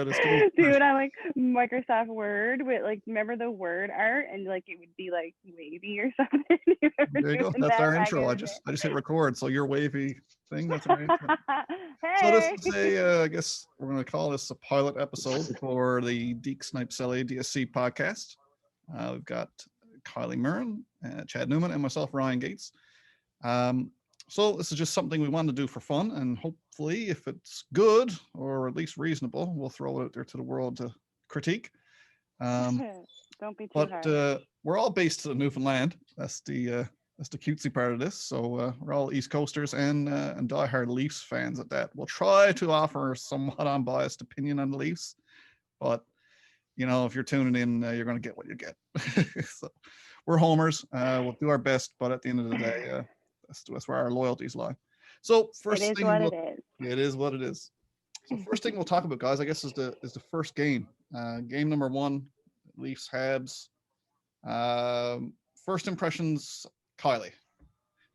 out. It's getting Dude, I like Microsoft Word with like, remember the word art and like it would be like wavy or something. You ever there you go. doing That's that our back intro. I in the just hit record. So your wavy thing, that's our intro. day? So this Hey. is I guess we're going to call this a pilot episode for the Deke Snipe Celly DSC podcast. We've got Kylie Murrin, Chad Newman, and myself, Ryan Gates. So this is just something we want to do for fun, and hopefully, if it's good or at least reasonable, we'll throw it out there to the world to critique. Don't be too But hard. we're all based in Newfoundland. That's the cutesy part of this. So we're all East Coasters and diehard Leafs fans at that. We'll try to offer somewhat unbiased opinion on the Leafs, but you know, if you're tuning in, you're going to get what you get. So we're homers. We'll do our best, but at the end of the day, that's where our loyalties lie. So first It is thing, what it is. it is what it is. So first thing we'll talk about, guys, I guess is the first game. Game number 1, Leafs Habs. First impressions, Kylie.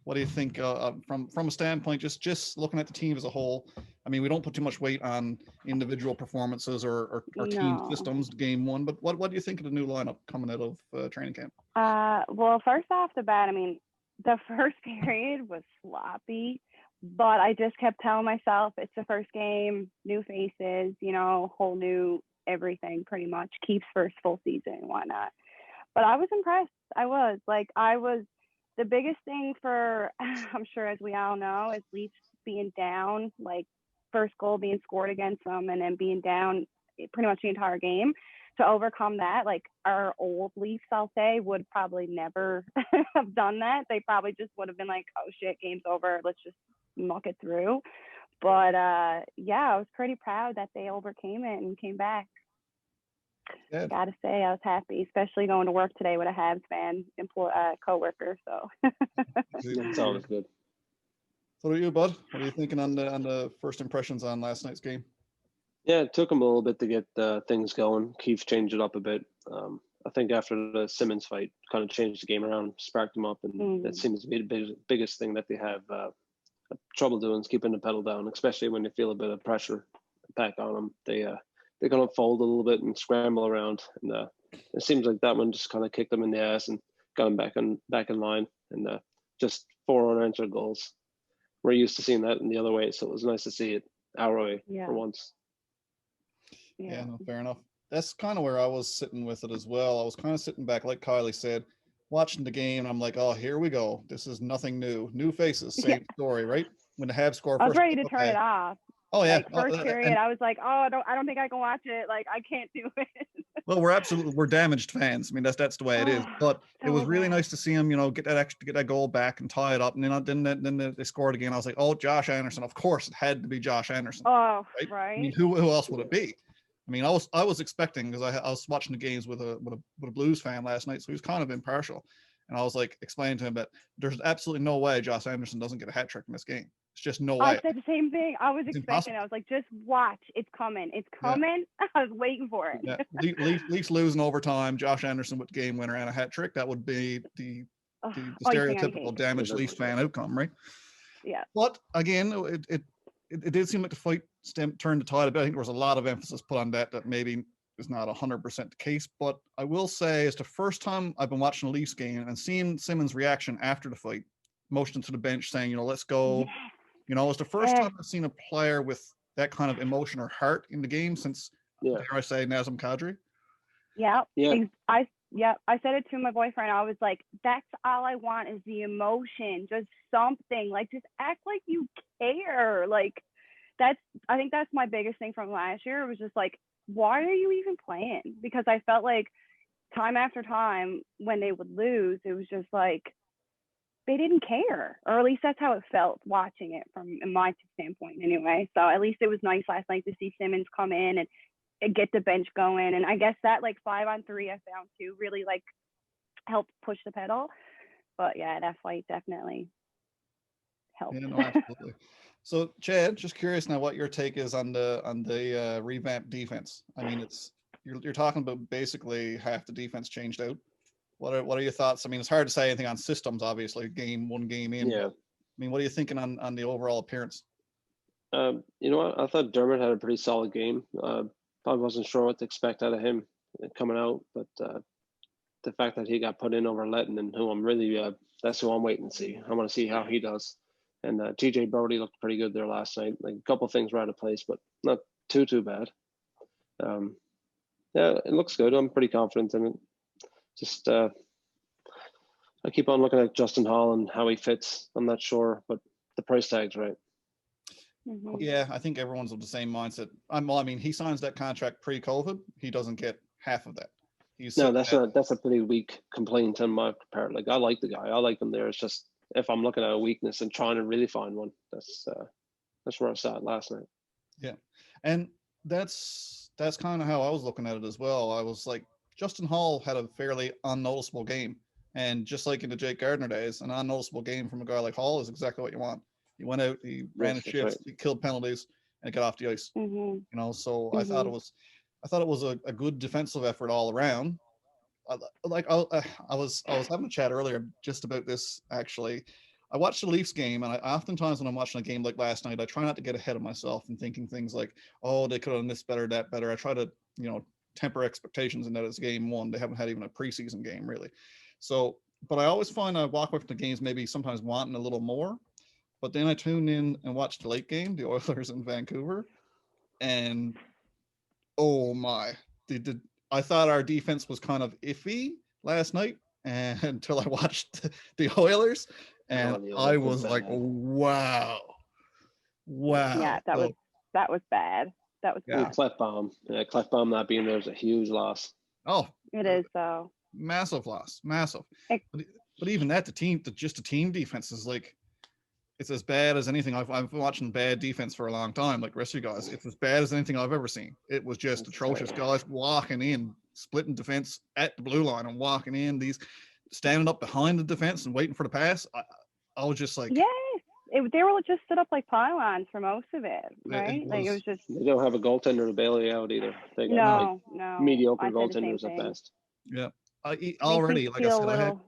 What do you think from a standpoint, just looking at the team as a whole? I mean, we don't put too much weight on individual performances or team No. systems, game 1, but what do you think of the new lineup coming out of training camp? Well, first off the bat, I mean, the first period was sloppy, but I just kept telling myself it's the first game, new faces, you know, whole new everything pretty much. Keeps first full season, why not? But I was impressed. The biggest thing for, I'm sure as we all know, is Leafs being down, like first goal being scored against them and then being down pretty much the entire game. To overcome that, like our old Leafs, I'll say, would probably never have done that. They probably just would have been like, oh shit, game's over. Let's just muck it through. But yeah, I was pretty proud that they overcame it and came back. Yeah. Gotta say, I was happy, especially going to work today with a Habs fan coworker. So That's always good. So what are you, bud? What are you thinking on the first impressions on last night's game? Yeah, it took him a little bit to get things going. Keith changed it up a bit. I think after the Simmons fight, kind of changed the game around, sparked him up, and that seems to be the biggest thing that they have trouble doing is keeping the pedal down, especially when they feel a bit of pressure back on them. They kind of fold a little bit and scramble around, and it seems like that one just kind of kicked them in the ass and got them back in line, and just 4 unanswered goals. We're used to seeing that in the other way, so it was nice to see it our way for once. Yeah, no, fair enough. That's kind of where I was sitting with it as well. I was kind of sitting back, like Kylie said, watching the game, and I'm like, oh, here we go. This is nothing new. New faces, same story, right? When the Habs score first. I was ready to turn it off. Oh yeah, like, first period, I was like, oh, I don't think I can watch it. Like, I can't do it. Well, we're damaged fans. I mean, that's the way it is. But it was really nice to see him, you know, get that goal back and tie it up. And then they scored again. I was like, oh, Josh Anderson. Of course, it had to be Josh Anderson. Oh, right. I mean, who else would it be? I mean, I was expecting, because I was watching the games with a Blues fan last night, so he was kind of impartial, and I was like explaining to him that there's absolutely no way Josh Anderson doesn't get a hat trick in this game. It's just no way. I said the same thing. I was expecting. I was like, just watch. It's coming. It's coming. Yeah. I was waiting for it. Yeah. Leafs losing overtime. Josh Anderson with the game winner and a hat trick. That would be the stereotypical damaged Leafs fan outcome, right? Yeah. But again, it did seem like the fight turned the tide a bit. I think there was a lot of emphasis put on that maybe is not 100% the case. But I will say it's the first time I've been watching a Leafs game and seeing Simmons' reaction after the fight, motioning to the bench saying, you know, let's go. Yes. You know, it's the first time I've seen a player with that kind of emotion or heart in the game since, dare I say, Nazem Kadri. Yeah. I said it to my boyfriend. I was like, that's all I want is the emotion, just something. Like, just act like you care. Like, I think that's my biggest thing from last year. It was just like, why are you even playing? Because I felt like time after time when they would lose, it was just like, they didn't care, or at least that's how it felt watching it from my standpoint anyway. So at least it was nice last night to see Simmons come in and get the bench going. And I guess that like 5-on-3 I found too really like helped push the pedal. But yeah, that fight definitely helped. Yeah, no, absolutely. So Chad, just curious now what your take is on the revamped defense. I mean, you're talking about basically half the defense changed out. What are your thoughts? I mean, it's hard to say anything on systems, obviously, one game in. Yeah. I mean, what are you thinking on the overall appearance? You know what? I thought Dermott had a pretty solid game. wasn't sure what to expect out of him coming out, but the fact that he got put in over Letton, and who I'm really that's who I'm waiting to see. I want to see how he does. And TJ Brody looked pretty good there last night. Like, a couple things were out of place, but not too bad. Yeah, it looks good. I'm pretty confident in it. Just I keep on looking at Justin Hall and how he fits. I'm not sure, but the price tag's right. Mm-hmm. Yeah, I think everyone's of the same mindset. I mean, he signs that contract pre-COVID. He doesn't get half of that. That's a pretty weak complaint on my part. Like, I like the guy. I like him there. It's just, if I'm looking at a weakness and trying to really find one, that's where I saw it last night. Yeah, and that's kind of how I was looking at it as well. I was like, Justin Hall had a fairly unnoticeable game, and just like in the Jake Gardner days, an unnoticeable game from a guy like Hall is exactly what you want. He went out, he ran his shifts, right. He killed penalties, and got off the ice. Mm-hmm. You know, so Mm-hmm. I thought it was a good defensive effort all around. I was having a chat earlier just about this, actually. I watched the Leafs game, and I oftentimes when I'm watching a game like last night, I try not to get ahead of myself and thinking things like, oh, they could have done this better, that better. I try to, temper expectations in that it's game one. They haven't had even a preseason game, really. So, but I always find I walk away from the games maybe sometimes wanting a little more. But then I tune in and watch the late game, the Oilers in Vancouver, and oh my, I thought our defense was kind of iffy last night, and until I watched the Oilers, and I was like, wow. Yeah, that was bad. That was bad. Klefbom. Yeah, Klefbom not being there is a huge loss. Oh, it is though. Massive loss, massive. But even that, the team defense is like, it's as bad as anything. I've been watching bad defense for a long time, like the rest of you guys. It's as bad as anything I've ever seen. It was just atrocious. Guys walking in, splitting defense at the blue line and walking in, these standing up behind the defense and waiting for the pass. I was just like, yes, they were just set up like pylons for most of it, right? It was just. They don't have a goaltender to bail you out either. They got no mediocre goaltenders at best. Yeah, already, like I said,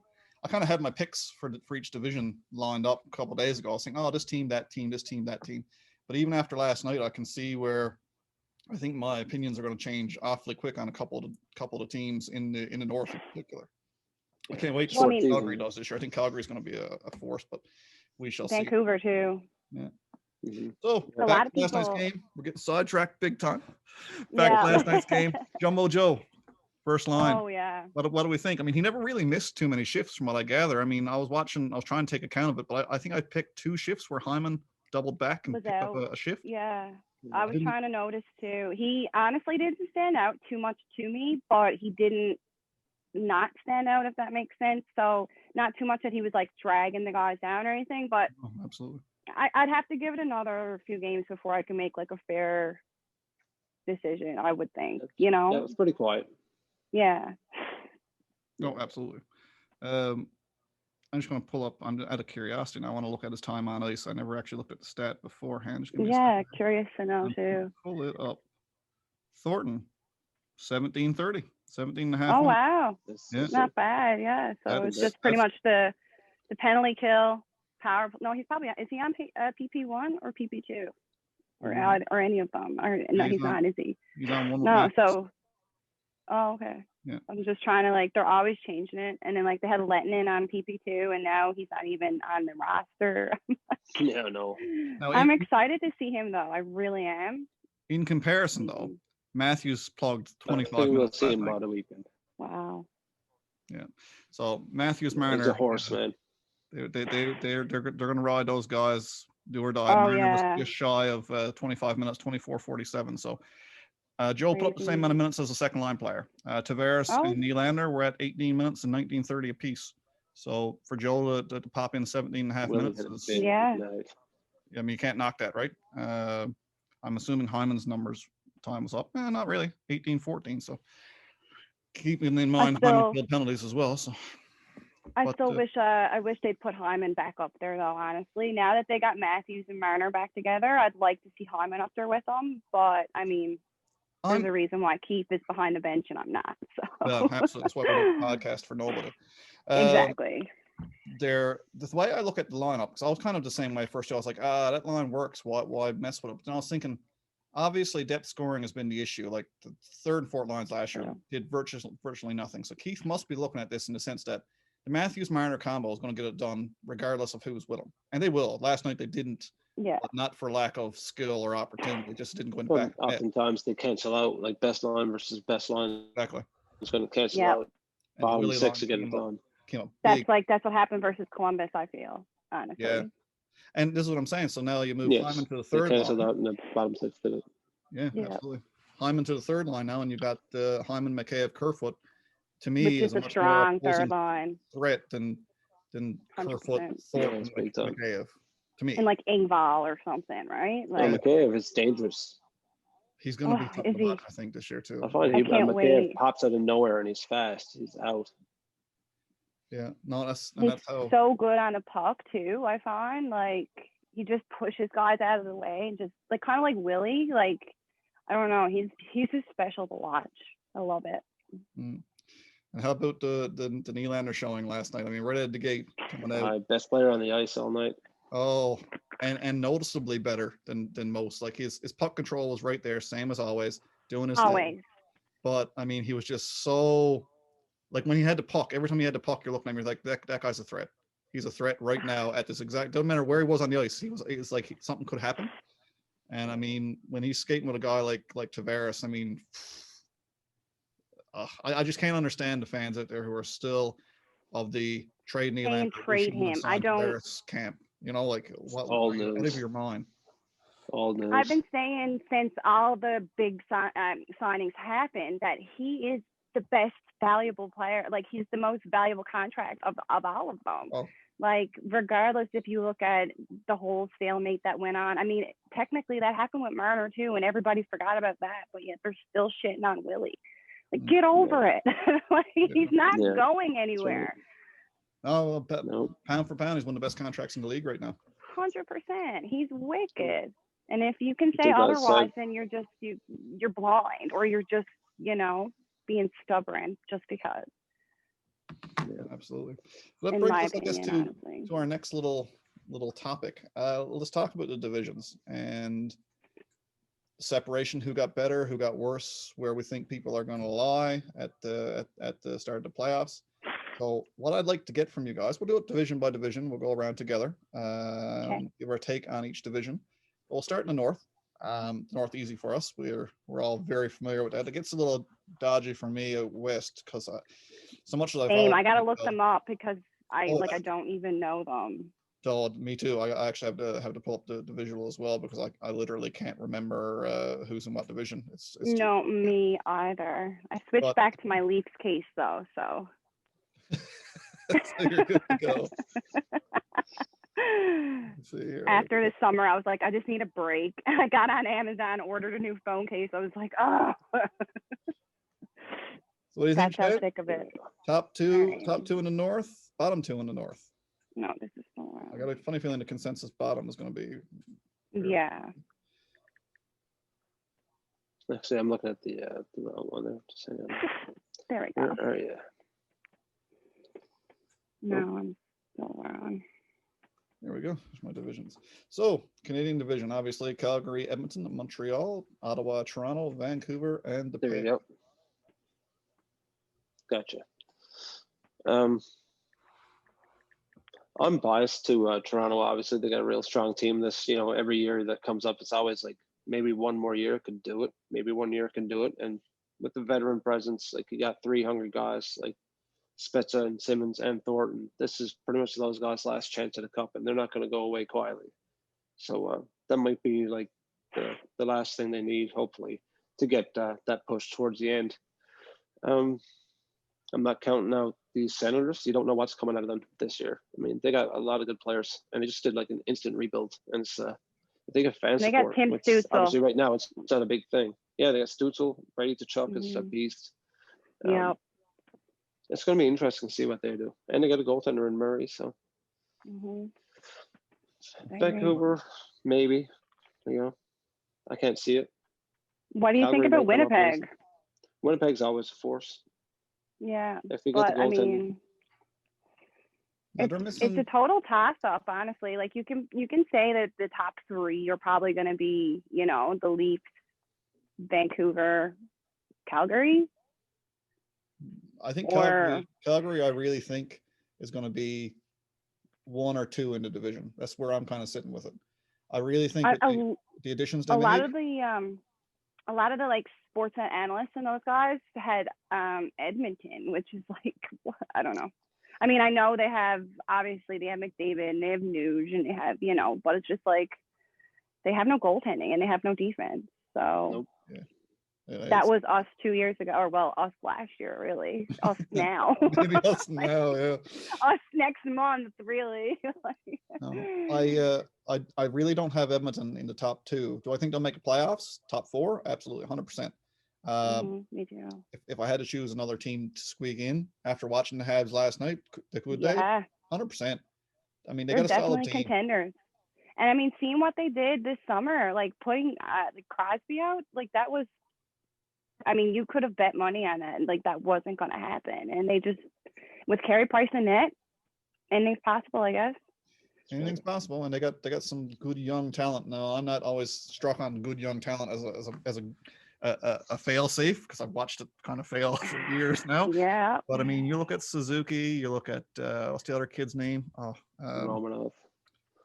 I kind of had my picks for each division lined up a couple of days ago. I was thinking, oh, this team, that team, this team, that team. But even after last night, I can see where I think my opinions are going to change awfully quick on a couple of teams in the North in particular. I can't wait to see what Calgary does this year. I think Calgary's going to be a force, but we shall see. Vancouver too. Yeah. Mm-hmm. So back to last night's game. We're getting sidetracked big time. Back to last night's game. Jumbo Joe. First line. Oh yeah. What do we think? I mean, he never really missed too many shifts from what I gather. I mean, I was trying to take account of it, but I think I picked 2 shifts where Hyman doubled back and picked up a shift. Yeah. I was trying to notice too. He honestly didn't stand out too much to me, but he didn't not stand out, if that makes sense. So not too much that he was like dragging the guys down or anything, but absolutely. I'd have to give it another few games before I can make like a fair decision, I would think. Yeah, it was pretty quiet. Yeah. No, absolutely. I'm just going to pull up out of curiosity. And I want to look at his time on ice. I never actually looked at the stat beforehand. Curious to know too. Pull it up. Thornton, 17:30, 17 and a half. Oh, wow. Yeah. Not bad. Yeah. So it's just pretty much the penalty kill, power. No, is he on PP1 or PP2 or any of them? Or no, he's not, is he? He's on one. No, so. Oh, okay. Yeah. I'm just trying to they're always changing it. And then they had Letton in on PP2 and now he's not even on the roster. Yeah, no. I'm excited to see him though. I really am. In comparison though, Matthews plugged 25 minutes. We'll see him on the weekend. Wow. Yeah. So Matthews, Mariner. He's a horse, man. They're going to ride those guys do or die. Oh, Mariner was just shy of 25 minutes, 24:47. So Joe put up the same amount of minutes as a second line player. Tavares and Nylander were at 18 minutes and 19:30 apiece. So for Joe to pop in 17 and a half minutes is, yeah. I mean, you can't knock that, right? I'm assuming Hyman's time was up. Not really, 18-14. So keeping in mind Hyman killed penalties as well. So I wish they'd put Hyman back up there though, honestly. Now that they got Matthews and Marner back together, I'd like to see Hyman up there with them. But I mean, there's a reason why Keith is behind the bench and I'm not. So yeah, absolutely. That's why we're doing a podcast for nobody. Exactly. The way I look at the lineup, because I was kind of the same way first year. I was like, that line works. Why mess with it? But then I was thinking, obviously depth scoring has been the issue. Like the third and fourth lines last year did virtually nothing. So Keith must be looking at this in the sense that the Matthews-Marner combo is going to get it done regardless of who's with them. And they will. Last night they didn't. Yeah. But not for lack of skill or opportunity. It just didn't go in the Well, back. oftentimes they cancel out, like best line versus best line. Exactly. It's going to cancel out. And Bottom six to get it done. That's what happened versus Columbus, I feel, honestly. Yeah. And this is what I'm saying. So now you move Hyman to the third line. Canceled out in the bottom six did it. Yeah, absolutely. Hyman to the third line now, and you've got Hyman, McKayev, Kerfoot. To me, which is a much strong more third line threat than Kerfoot, Thornton, McKayev. To me, and like Engvall or something, right? Like McKayev is dangerous. He's going to be tough to watch, I think, this year too. I find McKayev pops out of nowhere and he's fast. He's out. Yeah, no, that's how... so good on the puck too. I find like he just pushes guys out of the way and just like kind of like Willie. Like I don't know, he's just special to watch. I love it. Mm. And how about the Nylander showing last night? I mean, right out the gate coming out. Best player on the ice all night. Oh, and noticeably better than most. Like his puck control was right there, same as always, doing his thing. But I mean, he was just so. Like when he had the puck, every time he had the puck, you're looking at him, you're like, that guy's a threat. He's a threat right now at this exact, doesn't matter where he was on the ice. It's like something could happen. And I mean, when he's skating with a guy like Tavares, I mean, I just can't understand the fans out there who are still of the trade Nylander. Trade him. I don't. Tavares camp. You know, like what out of your mind. All news. I've been saying since all the big signings happened that he is the best valuable player. Like he's the most valuable contract of all of them. Oh. Like regardless if you look at the whole stalemate that went on. I mean, technically that happened with Marner too, and everybody forgot about that, but yet they're still shitting on Willie. Like get over it. Like he's not going anywhere. Oh, pound for pound, he's one of the best contracts in the league right now. 100%. He's wicked. And if you can say otherwise, then you're just you're blind, or you're just being stubborn just because. Yeah, absolutely. That brings us, I guess, to our next little topic. Let's talk about the divisions and separation. Who got better? Who got worse? Where we think people are going to lie at the start of the playoffs. So, what I'd like to get from you guys, we'll do it division by division. We'll go around together, give our take on each division. We'll start in the North. North easy for us. We're all very familiar with that. It gets a little dodgy for me out west because so much as I gotta look them up because I don't even know them. So me too. I actually have to pull up the visual as well because I literally can't remember who's in what division. It's no, me either. I switched back to my Leafs case though, so. So you're good to go. After the summer, I was like, I just need a break. I got on Amazon, ordered a new phone case. I was like, oh. So what do you think? That's how sick of it. Top two in the North, bottom two in the North. No, this is so wrong. I got a funny feeling the consensus bottom is going to be. Yeah. Actually, I'm looking at the wrong one there. Just hang on. There we go. Where are you? No, I'm still wrong. There we go. There's my divisions. So, Canadian division, obviously, Calgary, Edmonton, Montreal, Ottawa, Toronto, Vancouver, and there you go. Gotcha. I'm biased to Toronto. Obviously, they got a real strong team. This, every year that comes up, it's always like maybe one more year could do it. Maybe 1 year can do it. And with the veteran presence, like you got three hungry guys, like Spezza and Simmons and Thornton. This is pretty much those guys' last chance at a cup, and they're not going to go away quietly. So that might be like the last thing they need, hopefully, to get that push towards the end. I'm not counting out these Senators. You don't know what's coming out of them this year. I mean, they got a lot of good players, and they just did like an instant rebuild. And it's they got fan support. They got Tim Stützle. Obviously, right now it's not a big thing. Yeah, they got Stützle ready to chuck as a beast. Yeah. It's going to be interesting to see what they do. And they got a goaltender in Murray, so. Vancouver, maybe. I can't see it. What do you think about Winnipeg? Winnipeg's always a force. Yeah. If you get the goaltender. It's a total toss-up, honestly. Like you can say that the top three are probably going to be, the Leafs, Vancouver, Calgary. I think Calgary, I really think is going to be 1 or 2 in the division. That's where I'm kind of sitting with it. I really think the additions they made. A lot of the like Sportsnet analysts and those guys had Edmonton, which is like, I don't know. I mean, I know they have McDavid and they have Nuge and they have, but it's just like they have no goaltending and they have no defense. So Nope. That was us 2 years ago, or well, us last year, really. Us now. Maybe us now, yeah. Us next month, really. No, I really don't have Edmonton in the top 2. Do I think they'll make the playoffs? Top 4? Absolutely, 100%. Me too. If I had to choose another team to squeak in after watching the Habs last night, would they? 100%. I mean, they're got a solid team. Contenders. And I mean, seeing what they did this summer, like putting Crosby out, like that was. I mean, you could have bet money on it, like that wasn't going to happen. And they just, with Carey Price in net, anything's possible, I guess. Anything's possible, and they got some good young talent. Now, I'm not always struck on good young talent as a fail safe because I've watched it kind of fail for years now. Yeah. But I mean, you look at Suzuki, you look at what's the other kid's name? Romanov.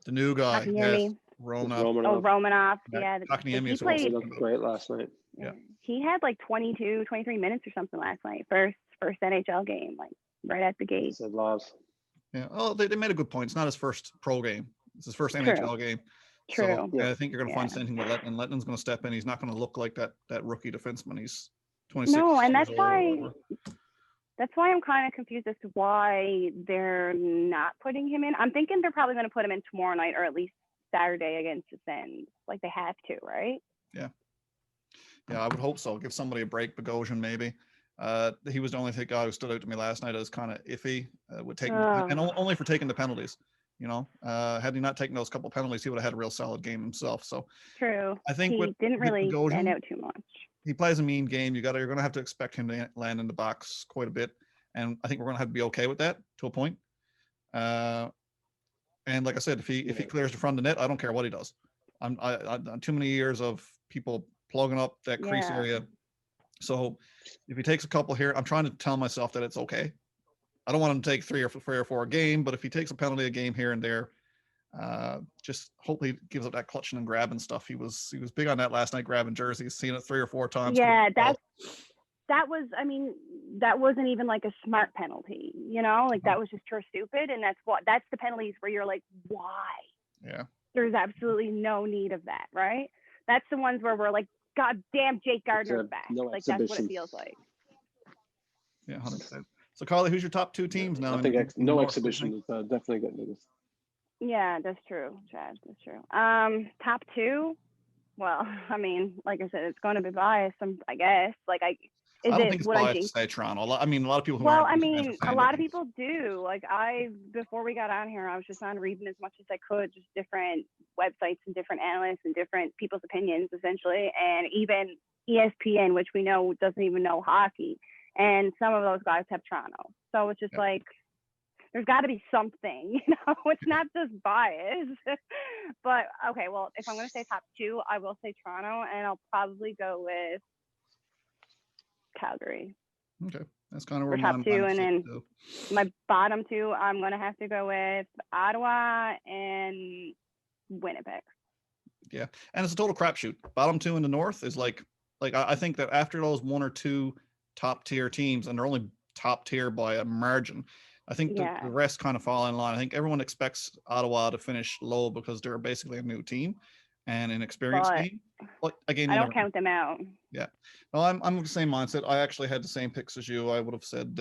The new guy. Yes, Romanov. Oh, Romanov. Yeah. He looked great last night. Yeah. He had like 22, 23 minutes or something last night. First NHL game, like right at the gate. Said Laws. Yeah. Oh, they made a good point. It's not his first pro game. It's his first NHL game. True. So I think you're going to find something with Lettman. Lettman's going to step in. He's not going to look like that rookie defenseman. He's 26. No, and that's why I'm kind of confused as to why they're not putting him in. I'm thinking they're probably going to put him in tomorrow night or at least Saturday against the Sens. Like they have to, right? Yeah. Yeah, I would hope so. Give somebody a break. Bogosian, maybe. He was the only guy who stood out to me last night as kind of iffy. Would take and only for taking the penalties. Had he not taken those couple penalties, he would have had a real solid game himself. So true. I think he didn't really Bogosian, stand out too much. He plays a mean game. You're going to have to expect him to land in the box quite a bit, and I think we're going to have to be okay with that to a point. And like I said, if he clears the front of the net, I don't care what he does. I'm too many years of people plugging up that crease area. So if he takes a couple here, I'm trying to tell myself that it's okay. I don't want him to take 3 or 4 a game, but if he takes a penalty a game here and there, just hopefully he gives up that clutching and grabbing stuff. He was big on that last night, grabbing jerseys, seeing it 3 or 4 times. Yeah, that was, I mean, that wasn't even like a smart penalty, like that was just pure stupid. And that's the penalties where you're like, why? Yeah. There's absolutely no need of that, right? That's the ones where we're like, God damn, Jake Gardner's back. Like that's what it feels like. Yeah, 100%. So, Kylie, who's your top 2 teams now? I think no exhibition is definitely getting noticed. Yeah, that's true, Chad. That's true. Top 2. Well, I mean, like I said, it's going to be biased. I guess. I don't think it's biased to say Toronto. I mean, a lot of people. A lot of people do. Like before we got on here, I was just on reading as much as I could, just different websites and different analysts and different people's opinions, essentially, and even ESPN, which we know doesn't even know hockey, and some of those guys have Toronto. So it's just like there's got to be something, It's not just bias. But okay, well, if I'm going to say top 2, I will say Toronto, and I'll probably go with Calgary. Okay, that's kind of where top 2, and then my bottom 2, I'm gonna have to go with Ottawa and Winnipeg. Yeah, and it's a total crapshoot. Bottom 2 in the North is like I think that after those 1 or 2 top tier teams, and they're only top tier by a margin, I think the rest kind of fall in line. I think everyone expects Ottawa to finish low because they're basically a new team and an experienced team. But again, I don't count them out. Yeah, no, I'm the same mindset. I actually had the same picks as you. I would have said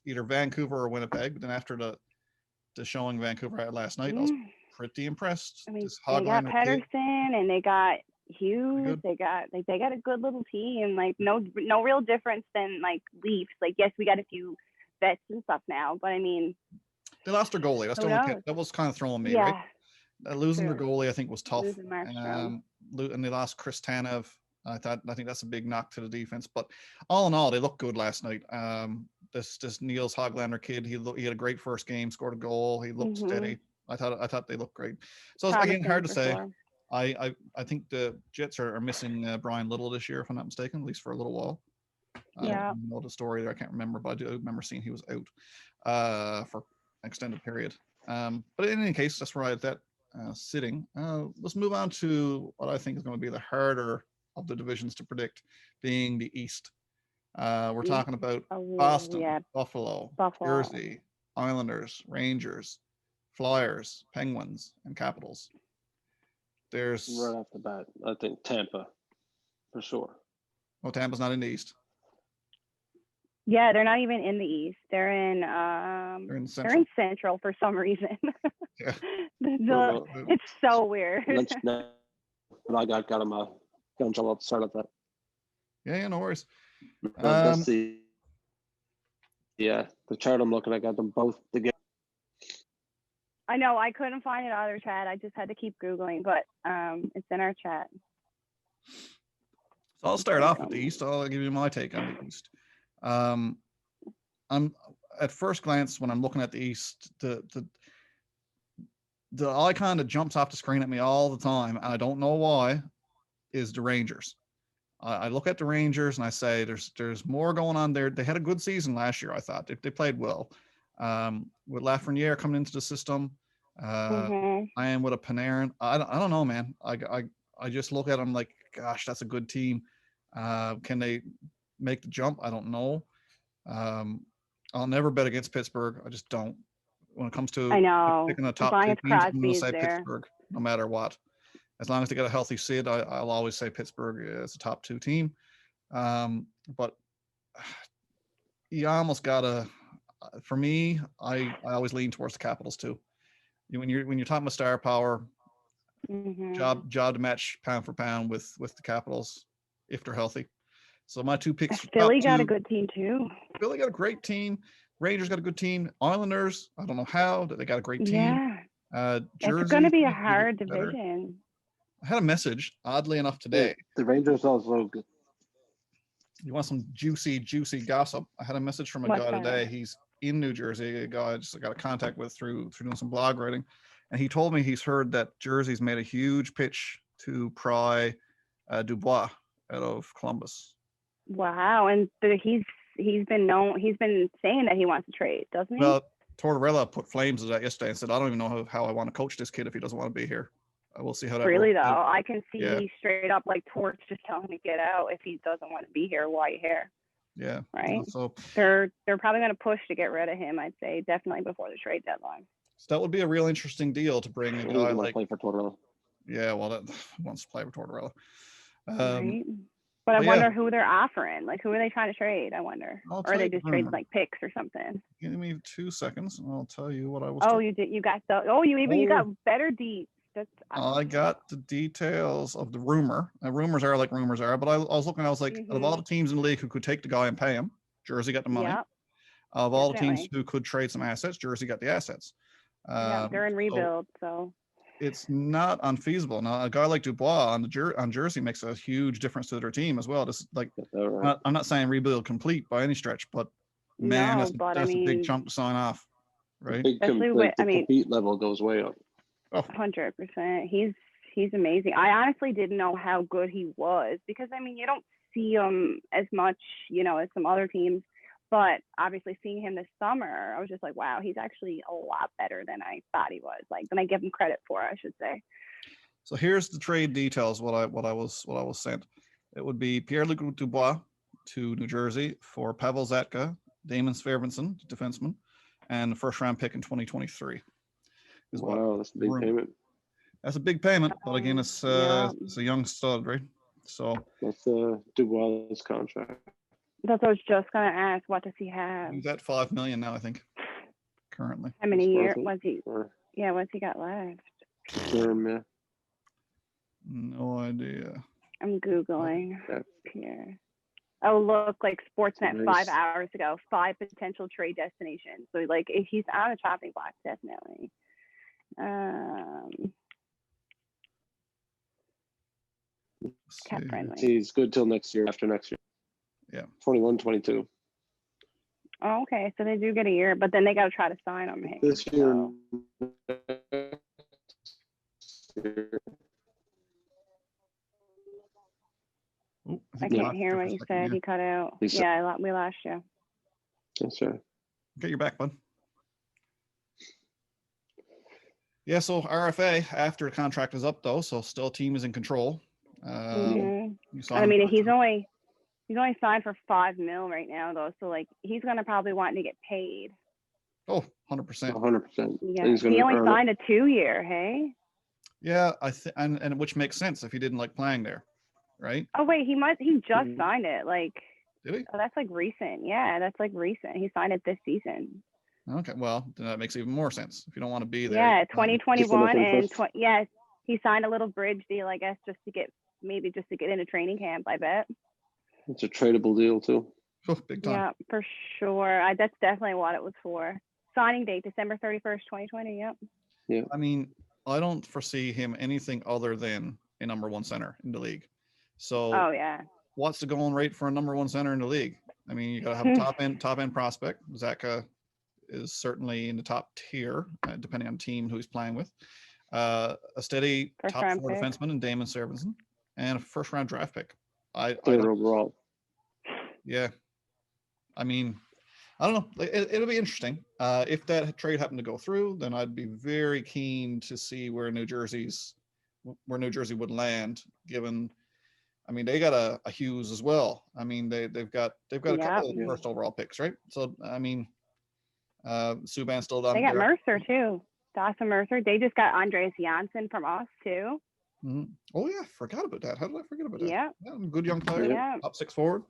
either Vancouver or Winnipeg. But then after the showing Vancouver had last night, I was pretty impressed. I mean, they got Pettersson and they got Hughes. They got a good little team. Like no real difference than like Leafs. Like yes, we got a few vets and stuff now, but I mean, they lost their goalie. That's the only that was kind of throwing me, right? Losing their goalie, I think, was tough. And they lost Chris Tanev. I think that's a big knock to the defense. But all in all, they looked good last night. This Niels Hoglander kid, he had a great first game, scored a goal. He looked steady. I thought they looked great. So it's again hard to say. I think the Jets are missing Brian Little this year, if I'm not mistaken, at least for a little while. I don't know the story there. I can't remember, but I do remember seeing he was out for an extended period. But in any case, that's right at that sitting. Let's move on to what I think is going to be the harder of the divisions to predict, being the East. We're talking about Boston, Buffalo, Jersey, Islanders, Rangers, Flyers, Penguins, and Capitals. There's right off the bat, I think Tampa, for sure. Oh, Tampa's not in the East. Yeah, they're not even in the East. They're in Central. They're in Central for some reason. Yeah. It's so weird. I got them going to up start at that. Yeah, no worries. That's the chart I'm looking at. I got them both together. I know I couldn't find it on our chat. I just had to keep Googling, but it's in our chat. So I'll start off with the East. I'll give you my take on the East. I'm at first glance when I'm looking at the East, the icon that jumps off the screen at me all the time, and I don't know why, is the Rangers. I look at the Rangers and I say there's more going on there. They had a good season last year. I thought they played well. With Lafreniere coming into the system, I am with a Panarin. I don't know, man. I just look at them like, gosh, that's a good team. Can they make the jump? I don't know. I'll never bet against Pittsburgh. I just don't. When it comes to picking a top two teams, I'm going to say Pittsburgh no matter what. As long as they get a healthy Sid, I'll always say Pittsburgh is a top two team. But you almost gotta. For me, I always lean towards the Capitals too. When you're talking about star power, job to match pound for pound with the Capitals if they're healthy. So my two picks. Philly got a good team too. Philly got a great team. Rangers got a good team. Islanders, I don't know how, they got a great team. Yeah. Jersey, it's going to be a hard division. I had a message, oddly enough, today. The Rangers also good. You want some juicy gossip? I had a message from a guy today. He's in New Jersey, a guy I just got a contact with through doing some blog writing. And he told me he's heard that Jersey's made a huge pitch to pry Dubois out of Columbus. Wow. And he's been saying that he wants to trade, doesn't he? Well, Tortorella put flames at that yesterday and said, I don't even know how I want to coach this kid if he doesn't want to be here. We'll see how that really works though out. I can see straight up like Torts just telling him to get out if he doesn't want to be here. Why you here? Yeah. Right. So they're probably going to push to get rid of him. I'd say definitely before the trade deadline. So that would be a real interesting deal to bring a guy like play for Tortorella. Yeah, well, that wants to play for Tortorella. Right. But I wonder who they're offering. Like, who are they trying to trade? I wonder. Or are they just trading like picks or something? Give me 2 seconds, and I'll tell you what I was. Oh, you did. You got the. Oh, you got better deep. I got the details of the rumor. Rumors are like rumors are, but I was looking. I was like, of all the teams in the league who could take the guy and pay him, Jersey got the money. Yep. Of all the teams who could trade some assets, Jersey got the assets. They're in rebuild, so it's not unfeasible. Now, a guy like Dubois on Jersey makes a huge difference to their team as well. Just like I'm not saying rebuild complete by any stretch, but man, that's a big chunk to sign off, right? The compete level goes way up. 100%. He's amazing. I honestly didn't know how good he was because you don't see him as much, as some other teams. But obviously seeing him this summer, I was just like, wow, he's actually a lot better than I thought he was. Like, than I give him credit for, I should say. So here's the trade details. What I was sent. It would be Pierre-Luc Dubois to New Jersey for Pavel Zatka, Damon Svensson, defenseman, and the first round pick in 2023. Wow, that's a big payment. That's a big payment, but again, it's a young stud, right? So that's Dubois' contract. That's what I was just gonna ask. What does he have? He's at $5 million now, I think. Currently. How many years was he? Yeah, what's he got left? No idea. I'm googling here. Oh, look, like Sportsnet 5 hours ago, 5 potential trade destinations. So like, he's on a chopping block, definitely. Cap friendly. He's good till next year. After next year. Yeah. 21, 22. Oh, okay. So they do get a year, but then they got to try to sign him. This year. Ooh, I can't hear what you said. He cut out. We lost you. That's right. Get your back, bud. Yeah, so RFA after the contract is up though, so still team is in control. I mean, he's only signed for $5 million right now though, so like he's gonna probably want to get paid. Oh, 100%. 100%. Yeah, he only signed a 2-year. Hey. Yeah, and which makes sense if he didn't like playing there, right? Oh wait, he just signed it. Like, did he? Oh, that's like recent. Yeah, that's like recent. He signed it this season. Okay, well, then that makes even more sense. If you don't want to be there. Yeah, 2021 and he signed a little bridge deal, I guess, just to get into training camp. I bet. It's a tradable deal too. Oh, big time. Yeah, for sure. That's definitely what it was for. Signing date December 31st, 2020. Yep. Yeah. I mean, I don't foresee him anything other than a number one center in the league. So. Oh yeah. What's the going rate for a number one center in the league? I mean, you got to have a top end prospect. Zaka is certainly in the top tier, depending on the team who he's playing with. A steady top 4 defenseman in Damon Servenson, and a first round draft pick. Third overall. Yeah, I mean, I don't know. It'll be interesting. If that trade happened to go through, then I'd be very keen to see where New Jersey would land, given. I mean, they got a Hughes as well. I mean, they've got a couple of first overall picks, right? So I mean, Subban's still down. They got Mercer too. Dawson Mercer. They just got Andreas Janssen from us too. Mm-hmm. Oh yeah, forgot about that. How did I forget about that? Yeah, good young player. Yeah, top 6 forward.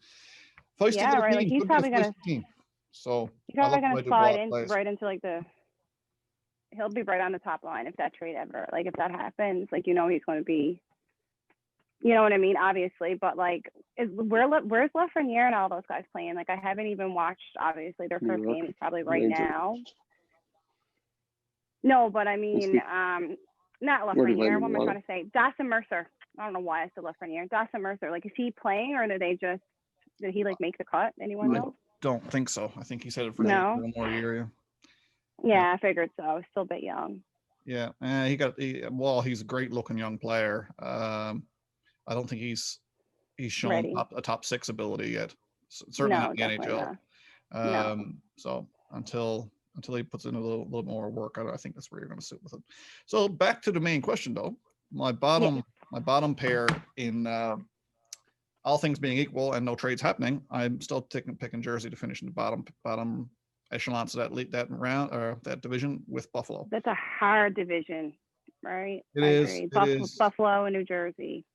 Feisty right. Like he's probably gonna. Team. So he's probably gonna slide right into like the. He'll be right on the top line if that trade ever, like if that happens, like he's going to be. You know what I mean? Obviously, but like, where's Lafreniere and all those guys playing? Like, I haven't even watched. Obviously, their first game is probably right now. No, but I mean, not Lafreniere. What am I trying to say? Dawson Mercer. I don't know why I said Lafreniere. Dawson Mercer. Like, is he playing, or did he like make the cut? Anyone know? Don't think so. I think he said it for one more year. Yeah, I figured so. He's still a bit young. Yeah, he's a great looking young player. I don't think he's shown a top 6 ability yet. Certainly not in the NHL. No. So until he puts in a little more work, I think that's where you're going to sit with it. So back to the main question, though. My bottom pair in all things being equal and no trades happening, I'm still picking Jersey to finish in the bottom echelons of that round or that division with Buffalo. That's a hard division, right? It is. Buffalo and New Jersey.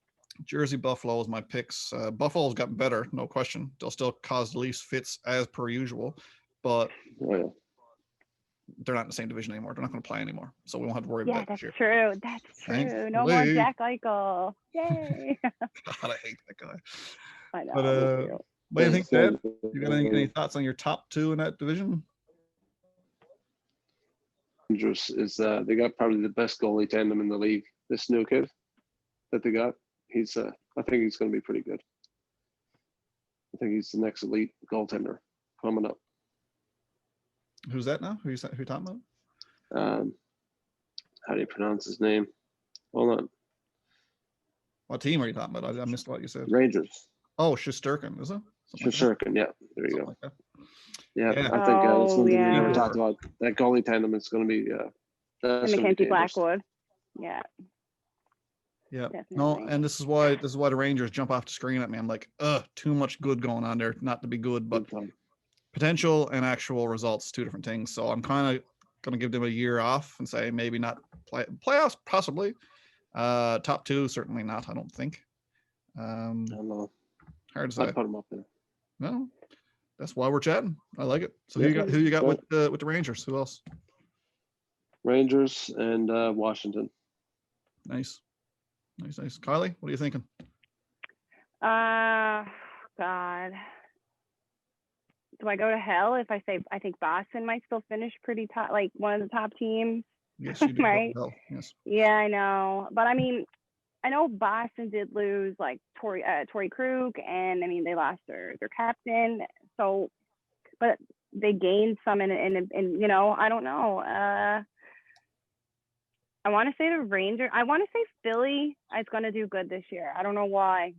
Jersey, Buffalo is my picks. Buffalo's gotten better, no question. They'll still cause the least fits as per usual, but they're not in the same division anymore. They're not going to play anymore, so we won't have to worry about it this year. That's true. No more Jack Eichel. Yay! God, I hate that guy. I know. But what do you think, Dad? You got any thoughts on your top 2 in that division? Rangers is they got probably the best goalie tandem in the league. This new kid that they got. I think he's going to be pretty good. I think he's the next elite goaltender coming up. Who's that now? Who you talking about? How do you pronounce his name? Hold on. What team are you talking about? I missed what you said. Rangers. Oh, Shesterkin, is it? Shesterkin, yeah. There you go. Yeah, I think that's something we never talked about. That goalie tandem is going to be. Mackenzie Blackwood. Yeah. Yeah. Definitely. No, and this is why the Rangers jump off the screen at me. I'm like, too much good going on there, not to be good, but potential and actual results, 2 different things. So I'm kind of gonna give them a year off and say maybe not playoffs, possibly. Top 2, certainly not. I don't think. I don't know. Hard to say. I'd put them up there. No, that's why we're chatting. I like it. So who you got with the Rangers? Who else? Rangers and Washington. Nice. Kylie, what are you thinking? God. Do I go to hell if I say I think Boston might still finish pretty top, like one of the top teams? Yes, you do. Right? Yes. Yeah, I know. But I mean, I know Boston did lose like Torrey Krug, and I mean they lost their captain. So, but they gained some in I don't know. I want to say the Rangers. I want to say Philly is going to do good this year. I don't know why.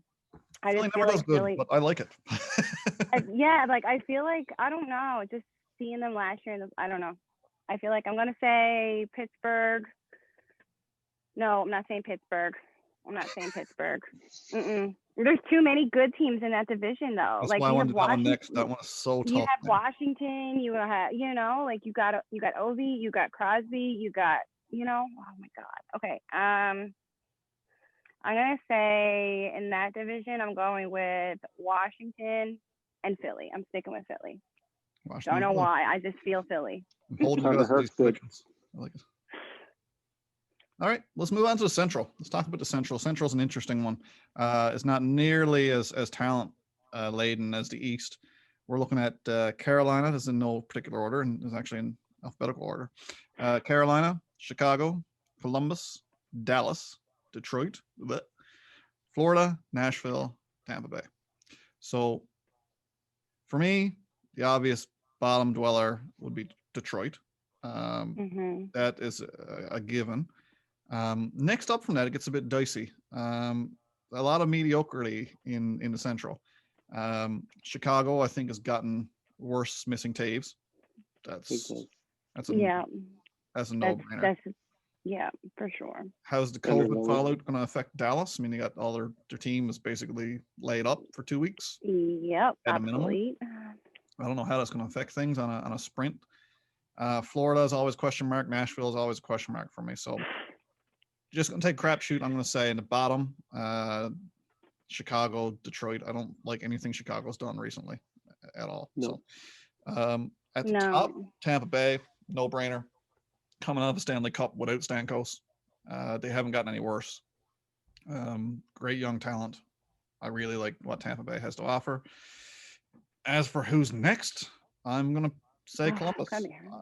I Philly just never feel does like good, Philly. but I like it. Yeah, like I feel like I don't know, just seeing them last year, I don't know. I feel like I'm gonna say Pittsburgh. No, I'm not saying Pittsburgh. There's too many good teams in that division, though. That's like why I you have wanted that one Washington. next. That one is so tough. You have man. Washington. You have, like you got Ovi. You got Crosby. You got, Oh my God. Okay. I'm gonna say in that division, I'm going with Washington and Philly. I'm sticking with Philly. Washington, Don't know why. I just feel Philly. I'm holding you guys to these predictions. I like it. All right, let's move on to the Central. Let's talk about the Central. Central's an interesting one. It's not nearly as talent laden as the East. We're looking at Carolina. This is in no particular order, and is actually in alphabetical order. Carolina, Chicago, Columbus, Dallas, Detroit, Florida, Nashville, Tampa Bay. So for me, the obvious bottom dweller would be Detroit. That is a given. Next up from that, it gets a bit dicey. A lot of mediocrity in the Central. Chicago, I think, has gotten worse missing Taves. That's a no-brainer. Yeah, for sure. How's the COVID fallout going to affect Dallas? I mean, they got all their team is basically laid up for 2 weeks. Yep, at a minimum. I don't know how that's going to affect things on a sprint. Florida is always a question mark. Nashville is always a question mark for me. So just going to take crapshoot. I'm going to say in the bottom, Chicago, Detroit. I don't like anything Chicago's done recently at all. No. So at the top, Tampa Bay, no brainer. Coming out of the Stanley Cup without Stamkos. They haven't gotten any worse. Great young talent. I really like what Tampa Bay has to offer. As for who's next, I'm going to say Columbus.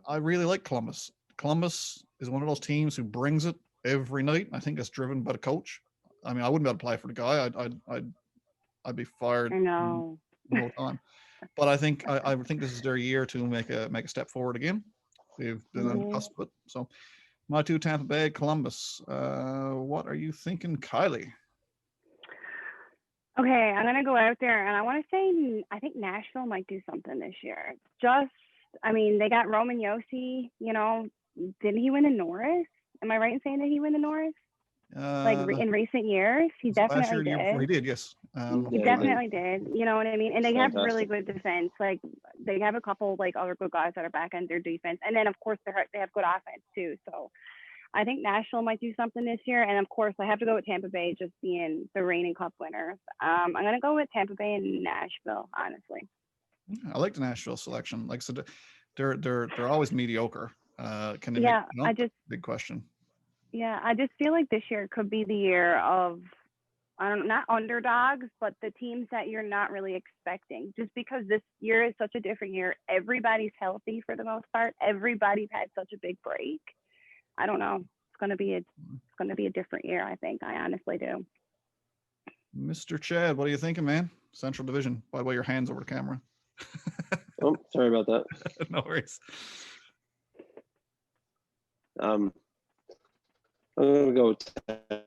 I really like Columbus. Columbus is one of those teams who brings it every night. I think it's driven by the coach. I mean, I wouldn't be able to play for the guy. I'd be fired. I know. The whole time. But I think this is their year to make a step forward again. They've been on the cusp of it. So my two, Tampa Bay, Columbus. What are you thinking, Kylie? Okay, I'm gonna go out there, and I want to say I think Nashville might do something this year. They got Roman Josi. Didn't he win the Norris? Am I right in saying that he won the Norris? In recent years, he definitely did. He did, yes. He definitely did. You know what I mean? And they have really good defense. Like they have a couple other good guys that are back end their defense, and then of course they have good offense too. So I think Nashville might do something this year, and of course I have to go with Tampa Bay, just being the reigning Cup winners. I'm gonna go with Tampa Bay and Nashville, honestly. I like the Nashville selection. Like I said, they're always mediocre. Can they big question. Yeah, I just feel like this year could be the year of, not underdogs, but the teams that you're not really expecting. Just because this year is such a different year. Everybody's healthy for the most part. Everybody's had such a big break. I don't know. It's gonna be a different year, I think. I honestly do. Mr. Chad, what are you thinking, man? Central Division. By the way, your hands over the camera. Oh, sorry about that. No worries. I'm gonna go with I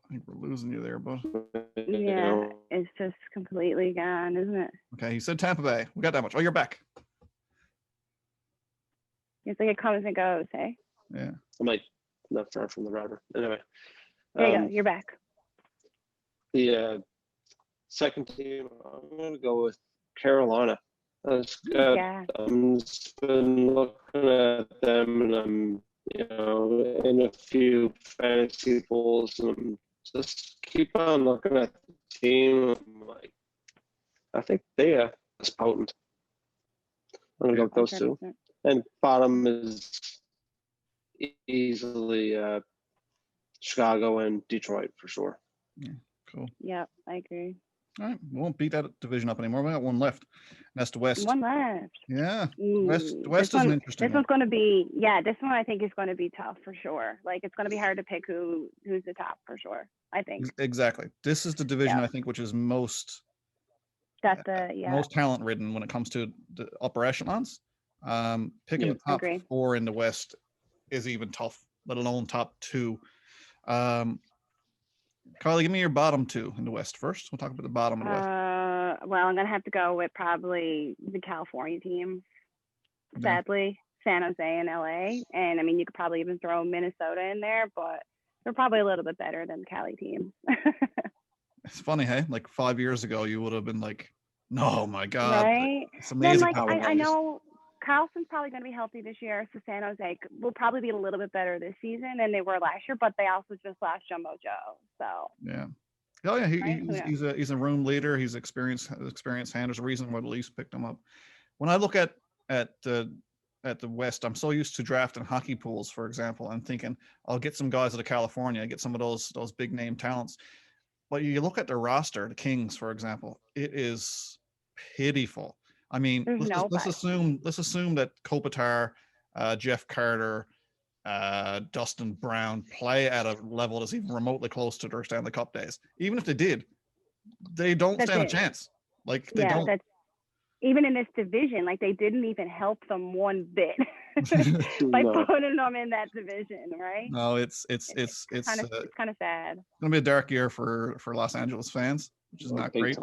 think we're losing you there, bud. Yeah, it's just completely gone, isn't it? Okay, you said Tampa Bay. We got that much. Oh, you're back. It's like it comes and goes, hey? Yeah. I'm not far from the router. Anyway. There you go. You're back. The second team, I'm going to go with Carolina. I'm just been looking at them, and I'm, in a few fantasy pools, and I'm just keep on looking at the team. I'm like, I think they are potent. I'm going to go with those two. And bottom is easily Chicago and Detroit for sure. Yeah, cool. Yeah, I agree. All right, we won't beat that division up anymore. We got one left. That's the West. One left. Yeah, West is an interesting. This one's going to be, this one I think is going to be tough for sure. Like it's going to be hard to pick who's the top for sure. I think exactly. This is the division I think which is most. That's most talent ridden when it comes to the upper echelons. Picking the top agree. 4 in the West is even tough, let alone top 2. Kylie, give me your bottom 2 in the West first. We'll talk about the bottom of the West. Well, I'm gonna have to go with probably the California team. Sadly, San Jose and LA, and I mean you could probably even throw Minnesota in there, but they're probably a little bit better than the Cali team. It's funny, hey? Like 5 years ago, you would have been like, "No, my God!" Right? It's amazing. Then, like, I know Carlson's probably going to be healthy this year, so San Jose will probably be a little bit better this season than they were last year, but they also just lost Jumbo Joe, so. Yeah. Oh yeah, Right? he's a room leader. He's experienced hand. There's a reason why the Leafs picked him up. When I look at the West, I'm so used to drafting hockey pools, for example. I'm thinking I'll get some guys out of California, get some of those big name talents. But you look at their roster, the Kings, for example, it is pitiful. I mean, let's assume that Kopitar, Jeff Carter, Dustin Brown play at a level that's even remotely close to their Stanley Cup days. Even if they did, they don't stand a chance. Like they don't. That's even in this division, like they didn't even help them one bit by putting them in that division, right? No, it's kind of sad. It's gonna be a dark year for Los Angeles fans, which is not great.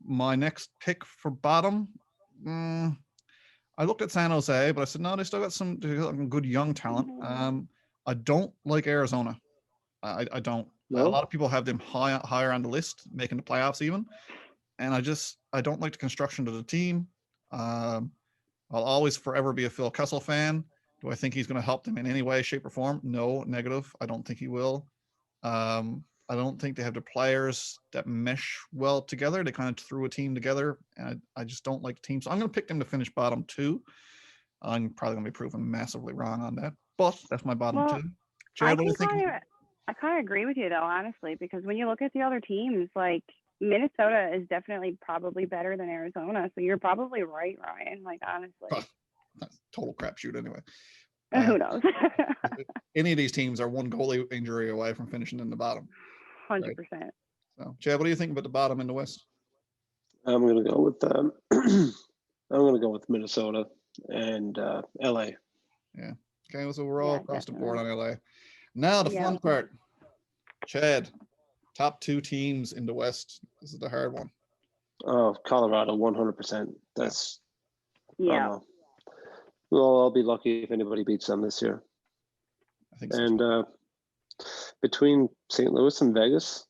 My next pick for bottom, I looked at San Jose, but I said no, they still got some good young talent. I don't like Arizona. I don't. No? A lot of people have them higher on the list, making the playoffs even. And I don't like the construction of the team. I'll always forever be a Phil Kessel fan. Do I think he's going to help them in any way, shape, or form? No, negative. I don't think he will. I don't think they have the players that mesh well together. They kind of threw a team together, and I just don't like the team. So I'm going to pick them to finish bottom 2. I'm probably going to be proven massively wrong on that, but that's my bottom 2. Chad, what do you think? I kind of agree with you, though, honestly, because when you look at the other teams, like, Minnesota is definitely probably better than Arizona, so you're probably right, Ryan. Like honestly, that's total crapshoot anyway. Who knows? Any of these teams are one goalie injury away from finishing in the bottom. 100%. So, Chad, what do you think about the bottom in the West? I'm gonna go with I'm gonna go with Minnesota and LA. Yeah. Okay, so we're all across the board on LA. Now the fun part, Chad. Top 2 teams in the West. This is the hard one. Oh, Colorado, 100%. That's Well, I'll be lucky if anybody beats them this year. I think so. And between St. Louis and Vegas,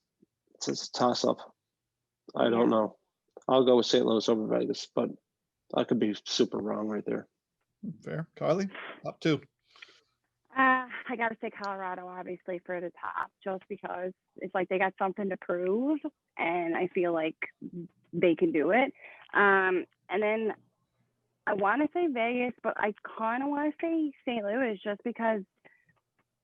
it's a toss-up. I don't know. I'll go with St. Louis over Vegas, but I could be super wrong right there. Fair. Kylie, top 2. I got to say Colorado, obviously, for the top, just because it's like they got something to prove, and I feel like they can do it. And then I want to say Vegas, but I kind of want to say St. Louis just because,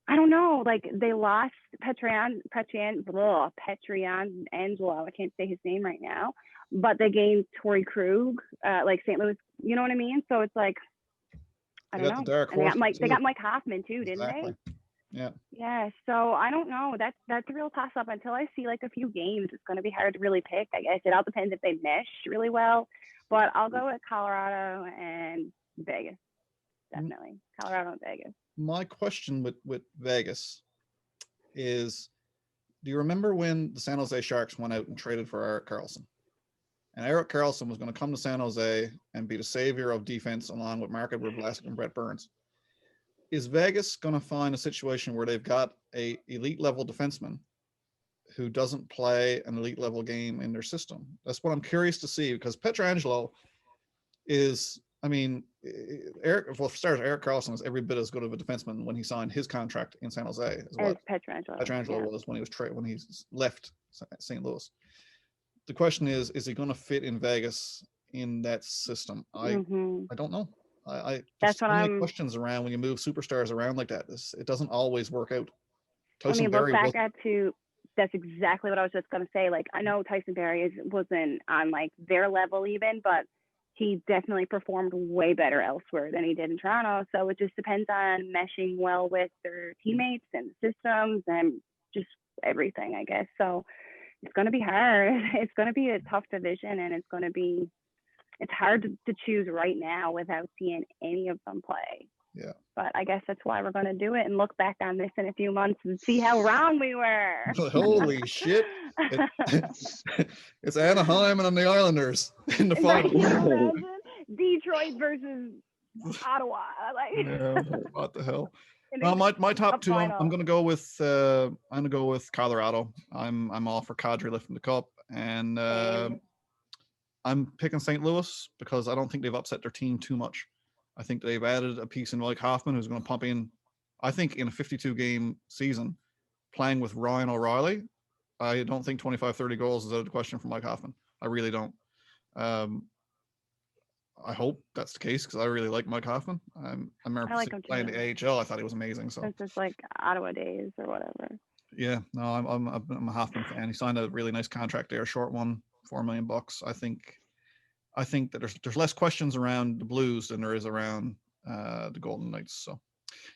I don't know, like they lost Petriangelo. I can't say his name right now, but they gained Torrey Krug, like St. Louis, you know what I mean? So it's like, I don't know. And they got Mike Hoffman too, didn't they? Yeah. Yeah. So I don't know. That's a real toss up. Until I see like a few games, it's going to be hard to really pick. I guess it all depends if they mesh really well. But I'll go with Colorado and Vegas. Definitely Colorado and Vegas. My question with Vegas is, do you remember when the San Jose Sharks went out and traded for Erik Karlsson? And Erik Karlsson was going to come to San Jose and be the savior of defense along with Marc-Edouard Vlasic and Brett Burns. Is Vegas going to find a situation where they've got a elite level defenseman who doesn't play an elite level game in their system? That's what I'm curious to see, because Pietrangelo is, I mean, Erik Karlsson was every bit as good of a defenseman when he signed his contract in San Jose as what Pietrangelo was when he left St. Louis. The question is he going to fit in Vegas in that system? I don't know. That's what I'm. Questions around when you move superstars around like that. It doesn't always work out. Tyson Barrie that's exactly what I was just going to say. Like, I know Tyson Barrie wasn't on like their level even, but he definitely performed way better elsewhere than he did in Toronto. So it just depends on meshing well with their teammates and systems and just everything, I guess. So it's going to be hard. It's going to be a tough division, and it's going to be it's hard to choose right now without seeing any of them play. Yeah. But I guess that's why we're going to do it and look back on this in a few months and see how wrong we were. Holy shit. It's Anaheim and the Islanders in the final. Detroit versus Ottawa. Like, yeah, what the hell? No, my top two. I'm gonna go with Colorado. I'm all for Kadri lifting the cup, and I'm picking St. Louis because I don't think they've upset their team too much. I think they've added a piece in Mike Hoffman who's going to pump in. I think in a 52 game season, playing with Ryan O'Reilly, I don't think 25, 30 goals is out of the question for Mike Hoffman. I really don't. I hope that's the case because I really like Mike Hoffman. I remember playing the AHL. I thought he was amazing. So it's just like Ottawa days or whatever. Yeah, no, I'm a Hoffman fan. He signed a really nice contract there, a short one, $4 million. I think that there's less questions around the Blues than there is around the Golden Knights. So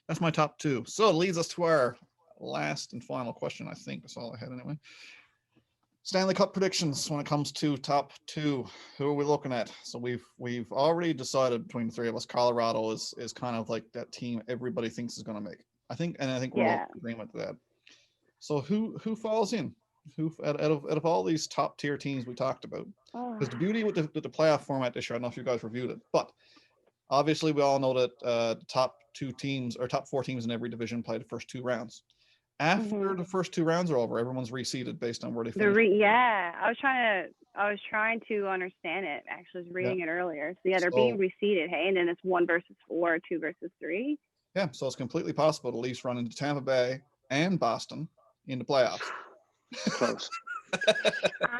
that's my top two. So it leads us to our last and final question. I think that's all I had anyway. Stanley Cup predictions when it comes to top two. Who are we looking at? So we've already decided between the three of us. Colorado is kind of like that team everybody thinks is going to make. I think we're all in agreement to that. So who falls in? Who out of all these top tier teams we talked about? Because the beauty with the playoff format this year, I don't know if you guys reviewed it, but obviously we all know that the top two teams or top four teams in every division play the first two rounds. After the first two rounds are over, everyone's reseeded based on where they finish. I was trying to understand it. Actually, I was reading it earlier. So they're being reseeded, hey, and then it's 1 versus 4, 2 versus 3. Yeah, so it's completely possible to at least run into Tampa Bay and Boston in the playoffs. Close.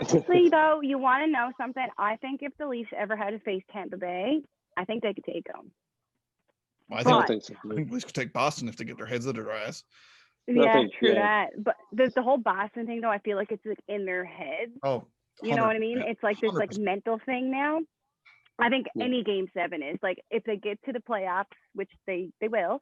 Honestly, though, you want to know something? I think if the Leafs ever had to face Tampa Bay, I think they could take them. Well, I think the Leafs could take Boston if they get their heads out of their ass. Yeah, true that. But the whole Boston thing, though, I feel like it's like in their head. Oh, you know what I mean? Yeah, it's like this like mental thing now. I think any Game 7 is like if they get to the playoffs, which they will.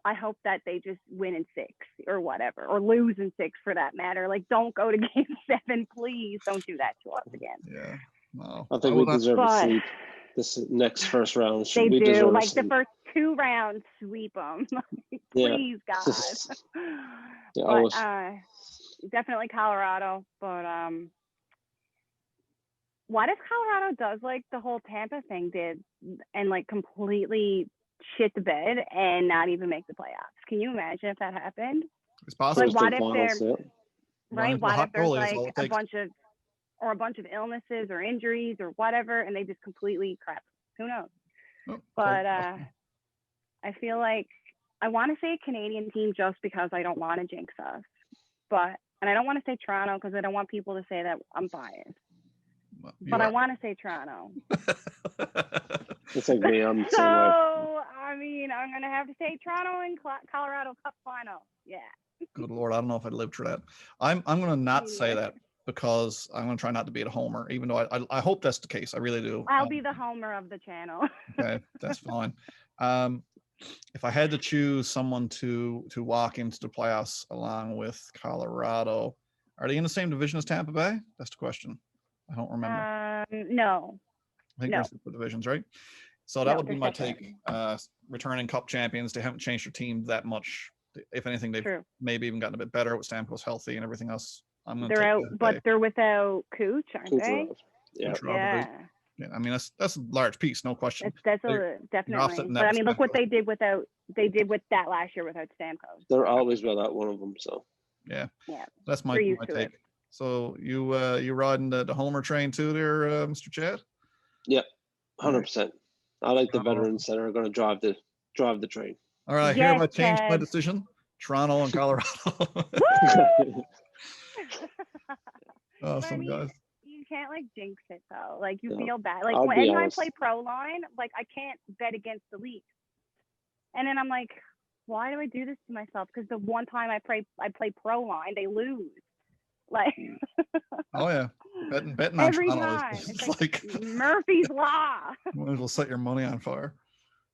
I hope that they just win in 6 or whatever, or lose in 6 for that matter. Like, don't go to Game 7, please. Don't do that to us again. Yeah, no. I think we deserve a sweep this next first round. They do. Like the first 2 rounds, sweep them. Please, God. Definitely Colorado. But what if Colorado does like the whole Tampa thing did and like completely shit the bed and not even make the playoffs? Can you imagine if that happened? It's possible. Like, what if they're right? What if there's like a bunch of illnesses or injuries or whatever, and they just completely crap? Who knows? But I feel like I want to say a Canadian team just because I don't want to jinx us, and I don't want to say Toronto because I don't want people to say that I'm biased. But I want to say Toronto. It's like me. I'm so, I mean, I'm going to have to say Toronto and Colorado Cup final. Yeah. Good Lord. I don't know if I'd live through that. I'm going to not say that because I'm going to try not to be a homer, even though I hope that's the case. I really do. I'll be the homer of the channel. Okay. That's fine. If I had to choose someone to walk into the playoffs along with Colorado, are they in the same division as Tampa Bay? That's the question. I don't remember. No. I think they're separate divisions, right? So that would be my take. Returning Cup champions, they haven't changed their team that much. If anything, they've maybe even gotten a bit better with Stamkos healthy and everything else. They're out, but they're without Cooch, aren't they? Yeah. I mean, that's a large piece, no question. That's definitely. But I mean, look what they did with that last year without Stamkos. They're always without one of them, so. Yeah. That's my take. So you riding the homer train too there, Mr. Chad? Yep, 100%. I like the veterans that are going to drive the train. All right, here I changed my decision. Toronto and Colorado. Awesome, guys. You can't like jinx it though. Like you feel bad. Like when I play pro line, like I can't bet against the Leafs. And then I'm like, why do I do this to myself? Because the one time I play pro line, they lose. Like betting on every Toronto time. It's like Murphy's Law. Might as well set your money on fire.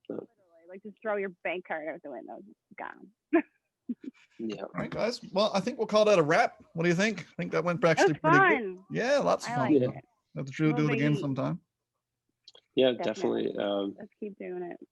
Literally, like just throw your bank card out the window. Gone. Yeah. All right, guys. Well, I think we'll call that a wrap. What do you think? I think that went actually pretty good. Yeah, lots of fun. Like Have to do it again sometime. Yeah, definitely. Let's keep doing it.